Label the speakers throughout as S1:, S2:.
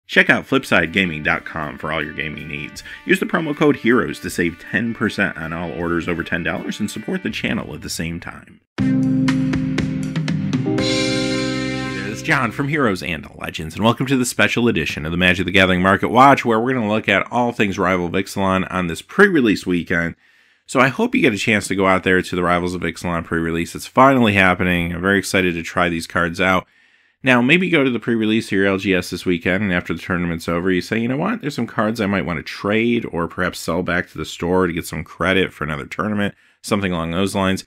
S1: Check out FlipsideGaming.com for all your gaming needs. Use the promo code HEROES to save 10% on all orders over $10 and support the channel at the same time. It is John from Heroes and Legends, and welcome to the special edition of the Magic the Gathering Market Watch, where we're going to look at all things Rivals of Ixalan on this pre-release weekend. So I hope you get a chance to go out there to the Rivals of Ixalan pre-release. It's finally happening. I'm very excited to try these cards out. Now, maybe go to the pre-release or your LGS this weekend, and after the tournament's over, you say, you know what, there's some cards I might want to trade, or perhaps sell back to the store to get some credit for another tournament, something along those lines.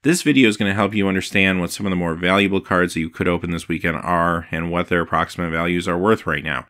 S1: This video is going to help you understand what some of the more valuable cards that you could open this weekend are, and what their approximate values are worth right now.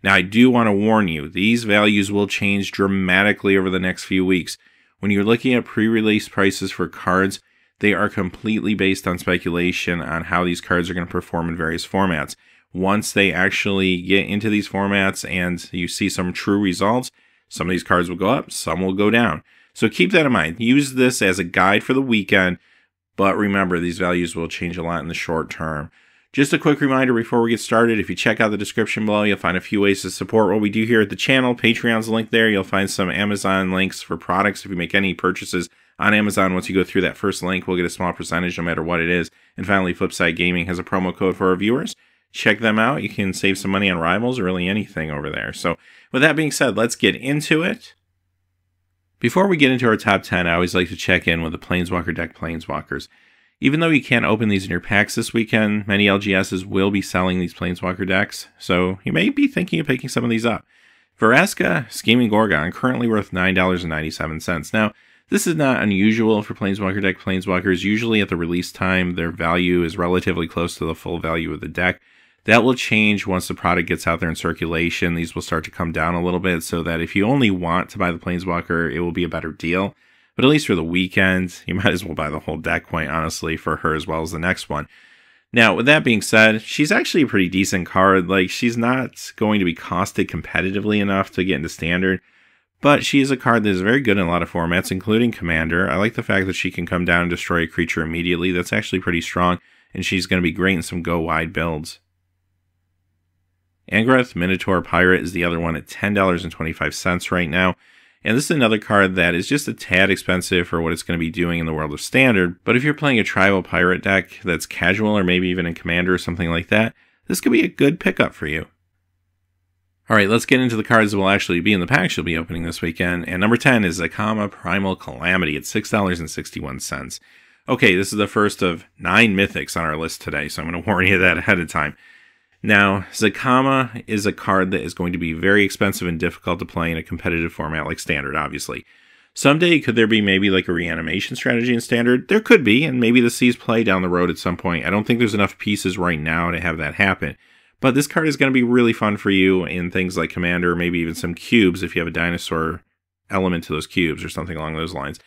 S1: Now, I do want to warn you, these values will change dramatically over the next few weeks. When you're looking at pre-release prices for cards, they are completely based on speculation on how these cards are going to perform in various formats. Once they actually get into these formats and you see some true results, some of these cards will go up, some will go down. So keep that in mind. Use this as a guide for the weekend, but remember, these values will change a lot in the short term. Just a quick reminder before we get started, if you check out the description below, you'll find a few ways to support what we do here at the channel. Patreon's linked there. You'll find some Amazon links for products if you make any purchases on Amazon. Once you go through that first link, we'll get a small percentage no matter what it is. And finally, Flipside Gaming has a promo code for our viewers. Check them out. You can save some money on Rivals or really anything over there. So with that being said, let's get into it. Before we get into our top 10, I always like to check in with the Planeswalker deck Planeswalkers. Even though you can't open these in your packs this weekend, many LGSs will be selling these Planeswalker decks, so you may be thinking of picking some of these up. Vraska, Scheming Gorgon, currently worth $9.97. Now, this is not unusual for Planeswalker deck Planeswalkers. Usually at the release time, their value is relatively close to the full value of the deck. That will change once the product gets out there in circulation. These will start to come down a little bit so that if you only want to buy the Planeswalker, it will be a better deal. But at least for the weekend, you might as well buy the whole deck, quite honestly, for her as well as the next one. Now, with that being said, she's actually a pretty decent card. Like, she's not going to be costed competitively enough to get into Standard, but she is a card that is very good in a lot of formats, including Commander. I like the fact that she can come down and destroy a creature immediately. That's actually pretty strong, and she's going to be great in some go-wide builds. Angrath, Minotaur Pirate, is the other one at $10.25 right now. And this is another card that is just a tad expensive for what it's going to be doing in the world of Standard. But if you're playing a tribal pirate deck that's casual, or maybe even in Commander or something like that, this could be a good pickup for you. Alright, let's get into the cards that will actually be in the packs you'll be opening this weekend. And number 10 is Zakama Primal Calamity at $6.61. Okay, this is the first of 9 mythics on our list today, so I'm going to warn you that ahead of time. Now, Zakama is a card that is going to be very expensive and difficult to play in a competitive format like Standard, obviously. Someday, could there be maybe like a reanimation strategy in Standard? There could be, and maybe the sees play down the road at some point. I don't think there's enough pieces right now to have that happen. But this card is going to be really fun for you in things like Commander, or maybe even some cubes if you have a dinosaur element to those cubes or something along those lines.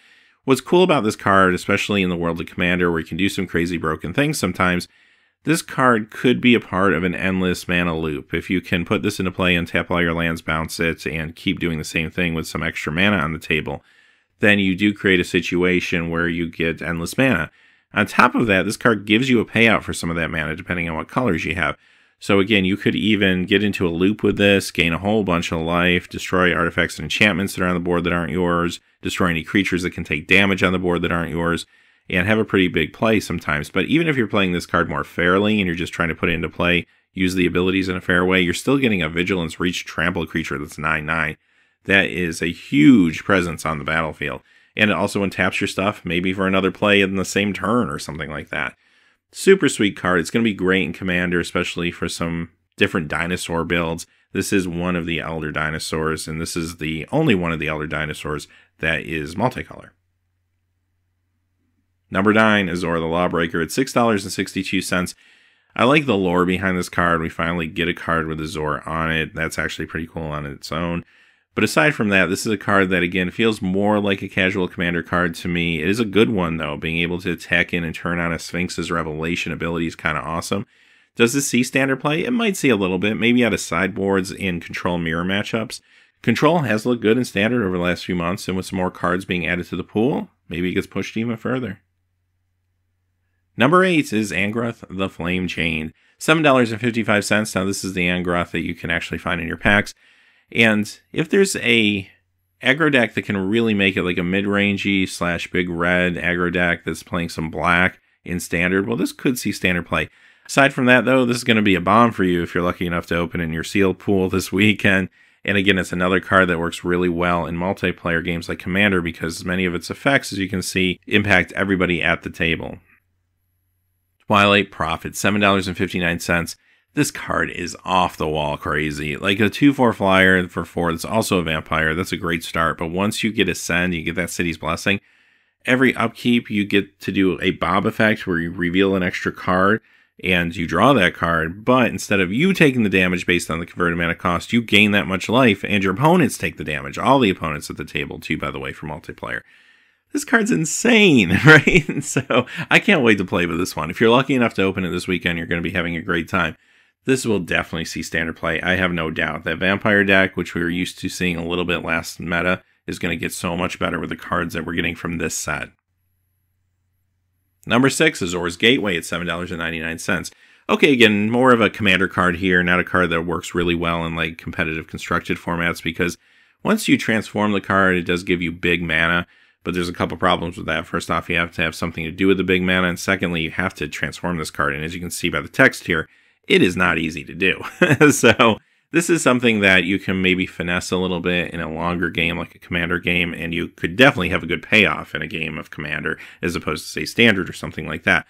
S1: What's cool about this card, especially in the world of Commander, where you can do some crazy broken things sometimes, this card could be a part of an endless mana loop. If you can put this into play and tap all your lands, bounce it, and keep doing the same thing with some extra mana on the table, then you do create a situation where you get endless mana. On top of that, this card gives you a payout for some of that mana, depending on what colors you have. So again, you could even get into a loop with this, gain a whole bunch of life, destroy artifacts and enchantments that are on the board that aren't yours, destroy any creatures that can take damage on the board that aren't yours, and have a pretty big play sometimes. But even if you're playing this card more fairly and you're just trying to put it into play, use the abilities in a fair way, you're still getting a Vigilance Reach Trample creature that's 9/9. That is a huge presence on the battlefield. And it also untaps your stuff, maybe for another play in the same turn or something like that. Super sweet card. It's going to be great in Commander, especially for some different dinosaur builds. This is one of the Elder Dinosaurs, and this is the only one of the Elder Dinosaurs that is multicolor. Number 9 is Azor the Lawbreaker at $6.62. I like the lore behind this card. We finally get a card with Azor on it. That's actually pretty cool on its own. But aside from that, this is a card that, again, feels more like a casual Commander card to me. It is a good one, though. Being able to attack in and turn on a Sphinx's Revelation ability is kind of awesome. Does this see Standard play? It might see a little bit, maybe out of sideboards in Control Mirror matchups. Control has looked good in Standard over the last few months, and with some more cards being added to the pool, maybe it gets pushed even further. Number 8 is Angrath the Flame Chained. $7.55. Now, this is the Angroth that you can actually find in your packs. And if there's a aggro deck that can really make it like a mid-rangey / big red aggro deck that's playing some black in Standard, well, this could see Standard play. Aside from that, though, this is going to be a bomb for you if you're lucky enough to open in your sealed pool this weekend. And again, it's another card that works really well in multiplayer games like Commander because many of its effects, as you can see, impact everybody at the table. Twilight Propher, $7.59. This card is off the wall crazy. Like a 2/4 flyer for 4 that's also a vampire, that's a great start. But once you get Ascend, you get that City's Blessing, every upkeep you get to do a Bob effect where you reveal an extra card and you draw that card, but instead of you taking the damage based on the converted mana cost, you gain that much life and your opponents take the damage. All the opponents at the table too, by the way, for multiplayer. This card's insane, right? So I can't wait to play with this one. If you're lucky enough to open it this weekend, you're going to be having a great time. This will definitely see Standard play, I have no doubt. That Vampire deck, which we were used to seeing a little bit last meta, is going to get so much better with the cards that we're getting from this set. Number 6 is Azor's Gateway at $7.99. Okay, again, more of a Commander card here, not a card that works really well in like competitive constructed formats, because once you transform the card, it does give you big mana, but there's a couple problems with that. First off, you have to have something to do with the big mana, and secondly, you have to transform this card, and as you can see by the text here, it is not easy to do. So this is something that you can maybe finesse a little bit in a longer game like a Commander game, and you could definitely have a good payoff in a game of Commander as opposed to, say, Standard or something like that.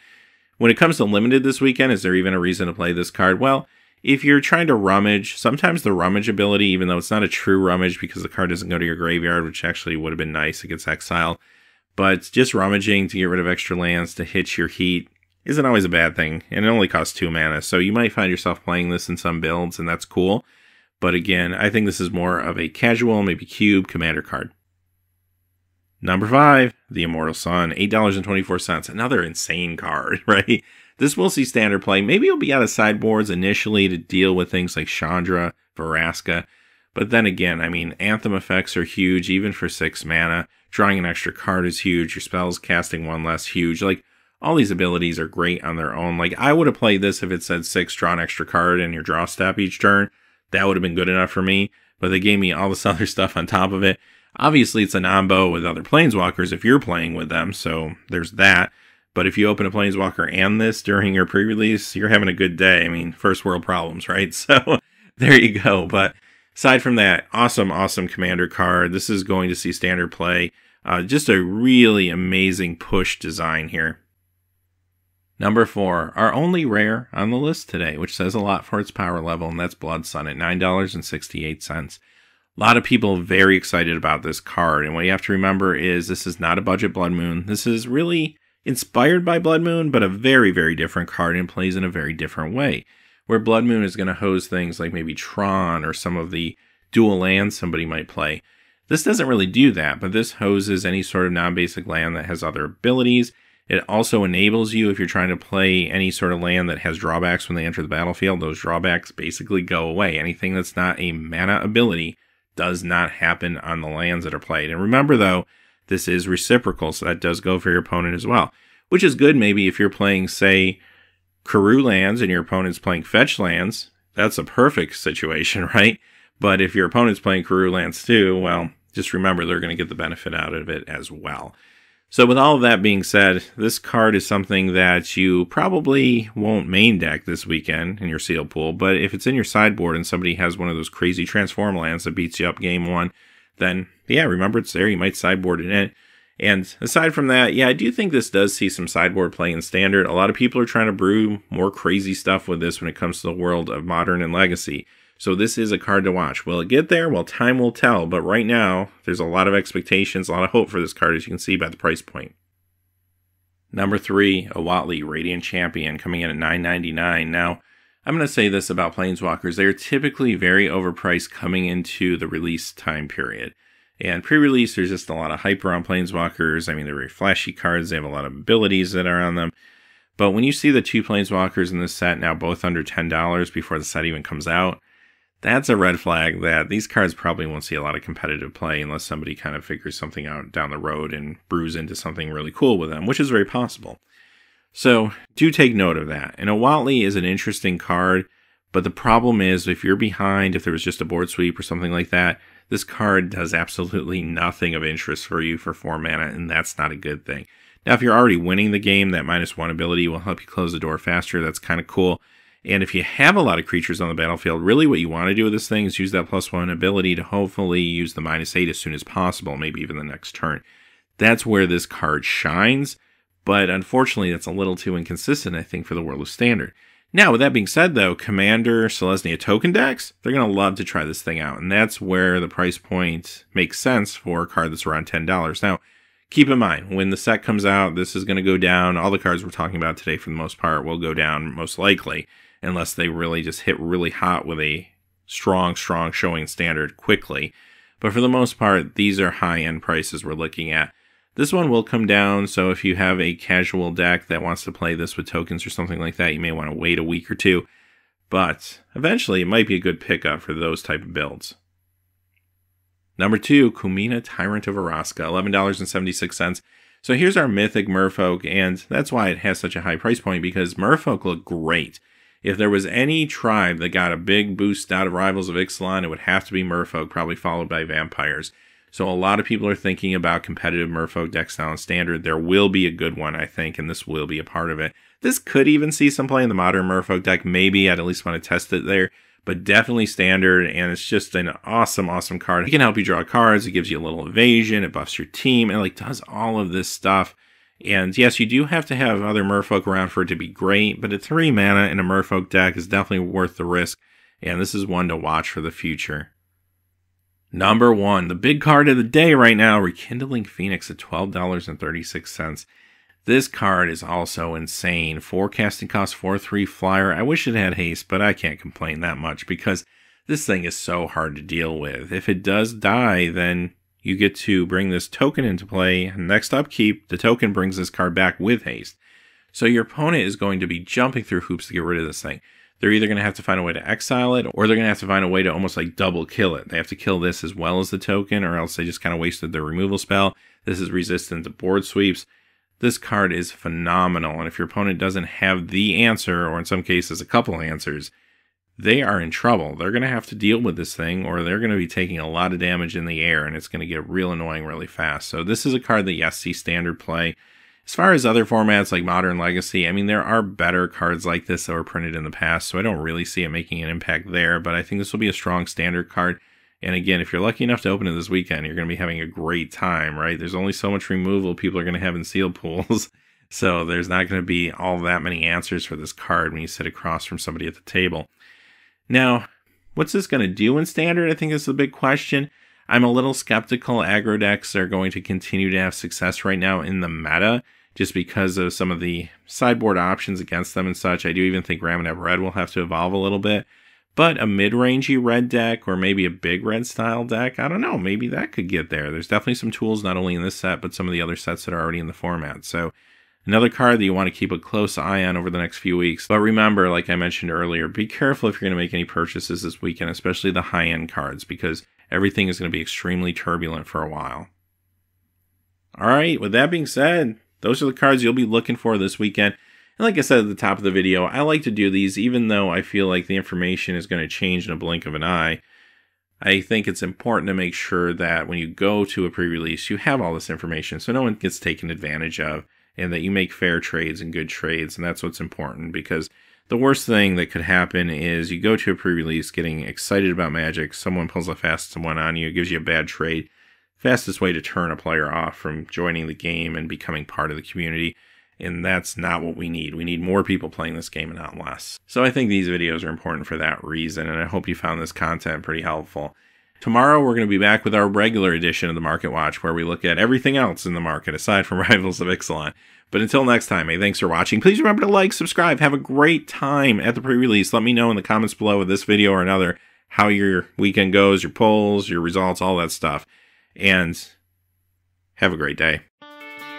S1: When it comes to Limited this weekend, is there even a reason to play this card? Well, if you're trying to rummage, sometimes the rummage ability, even though it's not a true rummage because the card doesn't go to your graveyard, which actually would have been nice against Exile, but just rummaging to get rid of extra lands to hit your heat isn't always a bad thing, and it only costs 2 mana, so you might find yourself playing this in some builds, and that's cool. But again, I think this is more of a casual, maybe cube Commander card. Number 5, the Immortal Sun, $8.24. Another insane card, right? This will see Standard play. Maybe it'll be out of sideboards initially to deal with things like Chandra, Varaska. But then again, I mean, Anthem effects are huge, even for 6 mana. Drawing an extra card is huge. Your spells casting 1 less, huge. Like, all these abilities are great on their own. Like, I would have played this if it said 6, draw an extra card, and your draw step each turn. That would have been good enough for me. But they gave me all this other stuff on top of it. Obviously, it's a non-bow with other Planeswalkers if you're playing with them, so there's that. But if you open a Planeswalker and this during your pre-release, you're having a good day. I mean, first world problems, right? So there you go. But aside from that, awesome, awesome Commander card. This is going to see Standard play. Just a really amazing push design here. Number 4, our only rare on the list today, which says a lot for its power level, and that's Blood Sun at $9.68. A lot of people very excited about this card, and what you have to remember is this is not a budget Blood Moon. This is really inspired by Blood Moon, but a very, very different card and plays in a very different way. Where Blood Moon is going to hose things like maybe Tron or some of the dual lands somebody might play. This doesn't really do that, but this hoses any sort of non-basic land that has other abilities. It also enables you, if you're trying to play any sort of land that has drawbacks when they enter the battlefield, those drawbacks basically go away. Anything that's not a mana ability does not happen on the lands that are played. And remember, though, this is reciprocal, so that does go for your opponent as well. Which is good maybe if you're playing, say, Karoo lands and your opponent's playing fetch lands. That's a perfect situation, right? But if your opponent's playing Karoo lands too, well, just remember they're going to get the benefit out of it as well. So with all of that being said, this card is something that you probably won't main deck this weekend in your sealed pool, but if it's in your sideboard and somebody has one of those crazy transform lands that beats you up game 1, then yeah, remember it's there, you might sideboard it in. And aside from that, yeah, I do think this does see some sideboard play in Standard. A lot of people are trying to brew more crazy stuff with this when it comes to the world of Modern and Legacy. So this is a card to watch. Will it get there? Well, time will tell. But right now, there's a lot of expectations, a lot of hope for this card, as you can see by the price point. Number 3, a Watley Radiant Champion, coming in at $9.99. Now, I'm going to say this about Planeswalkers. They're typically very overpriced coming into the release time period. And pre-release, there's just a lot of hype around Planeswalkers. I mean, they're very flashy cards. They have a lot of abilities that are on them. But when you see the 2 Planeswalkers in this set now both under $10 before the set even comes out, that's a red flag that these cards probably won't see a lot of competitive play unless somebody kind of figures something out down the road and brews into something really cool with them, which is very possible. So do take note of that. And a Watley is an interesting card, but the problem is if you're behind, if there was just a board sweep or something like that, this card does absolutely nothing of interest for you for 4 mana, and that's not a good thing. Now, if you're already winning the game, that -1 ability will help you close the door faster. That's kind of cool. And if you have a lot of creatures on the battlefield, really what you want to do with this thing is use that +1 ability to hopefully use the -8 as soon as possible, maybe even the next turn. That's where this card shines, but unfortunately that's a little too inconsistent, I think, for the world of Standard. Now, with that being said, though, Commander Selesnya token decks, they're going to love to try this thing out, and that's where the price point makes sense for a card that's around $10. Now, keep in mind, when the set comes out, this is going to go down. All the cards we're talking about today, for the most part, will go down, most likely, unless they really just hit really hot with a strong showing Standard quickly. But for the most part, these are high-end prices we're looking at. This one will come down, so if you have a casual deck that wants to play this with tokens or something like that, you may want to wait a week or two. But eventually, it might be a good pickup for those type of builds. Number 2, Kumina, Tyrant of Araska, $11.76. So here's our Mythic Merfolk, and that's why it has such a high price point, because Merfolk look great. If there was any tribe that got a big boost out of Rivals of Ixalan, it would have to be Merfolk, probably followed by Vampires. So a lot of people are thinking about competitive Merfolk decks now in Standard. There will be a good one, I think, and this will be a part of it. This could even see some play in the Modern Merfolk deck. Maybe I'd at least want to test it there, but definitely Standard, and it's just an awesome card. It can help you draw cards. It gives you a little evasion. It buffs your team. It like does all of this stuff. And yes, you do have to have other Merfolk around for it to be great, but at 3 mana in a Merfolk deck is definitely worth the risk, and this is one to watch for the future. Number 1, the big card of the day right now, Rekindling Phoenix at $12.36. This card is also insane. 4 casting cost, 4/3 flyer. I wish it had haste, but I can't complain that much because this thing is so hard to deal with. If it does die, then you get to bring this token into play. Next upkeep, the token brings this card back with haste. So your opponent is going to be jumping through hoops to get rid of this thing. They're either going to have to find a way to exile it, or they're going to have to find a way to almost like double kill it. They have to kill this as well as the token, or else they just kind of wasted their removal spell. This is resistant to board sweeps. This card is phenomenal, and if your opponent doesn't have the answer, or in some cases a couple answers, they are in trouble. They're going to have to deal with this thing, or they're going to be taking a lot of damage in the air, and it's going to get real annoying really fast. So this is a card that, yes, sees Standard play. As far as other formats like Modern Legacy, I mean, there are better cards like this that were printed in the past, so I don't really see it making an impact there, but I think this will be a strong Standard card. And again, if you're lucky enough to open it this weekend, you're going to be having a great time, right? There's only so much removal people are going to have in sealed pools, so there's not going to be all that many answers for this card when you sit across from somebody at the table. Now, what's this going to do in Standard? I think is the big question. I'm a little skeptical aggro decks are going to continue to have success right now in the meta, just because of some of the sideboard options against them and such. I do even think Ramanov Red will have to evolve a little bit. But a mid-rangey red deck, or maybe a big red style deck, I don't know, maybe that could get there. There's definitely some tools not only in this set, but some of the other sets that are already in the format. So another card that you want to keep a close eye on over the next few weeks. But remember, like I mentioned earlier, be careful if you're going to make any purchases this weekend, especially the high-end cards, because everything is going to be extremely turbulent for a while. Alright, with that being said, those are the cards you'll be looking for this weekend. And like I said at the top of the video, I like to do these even though I feel like the information is going to change in a blink of an eye. I think it's important to make sure that when you go to a pre-release, you have all this information so no one gets taken advantage of, and that you make fair trades and good trades, and that's what's important, because the worst thing that could happen is you go to a pre-release getting excited about Magic, someone pulls a fast one on you, gives you a bad trade. Fastest way to turn a player off from joining the game and becoming part of the community, and that's not what we need. We need more people playing this game and not less. So I think these videos are important for that reason, and I hope you found this content pretty helpful. Tomorrow we're going to be back with our regular edition of the Market Watch, where we look at everything else in the market aside from Rivals of Ixalan. But until next time, hey, thanks for watching. Please remember to like, subscribe, have a great time at the pre-release. Let me know in the comments below with this video or another how your weekend goes, your polls, your results, all that stuff. And have a great day.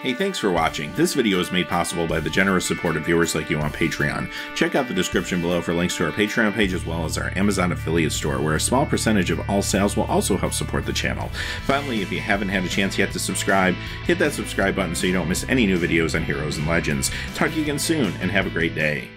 S1: Hey, thanks for watching. This video is made possible by the generous support of viewers like you on Patreon. Check out the description below for links to our Patreon page as well as our Amazon affiliate store, where a small percentage of all sales will also help support the channel. Finally, if you haven't had a chance yet to subscribe, hit that subscribe button so you don't miss any new videos on Heroes and Legends. Talk to you again soon, and have a great day.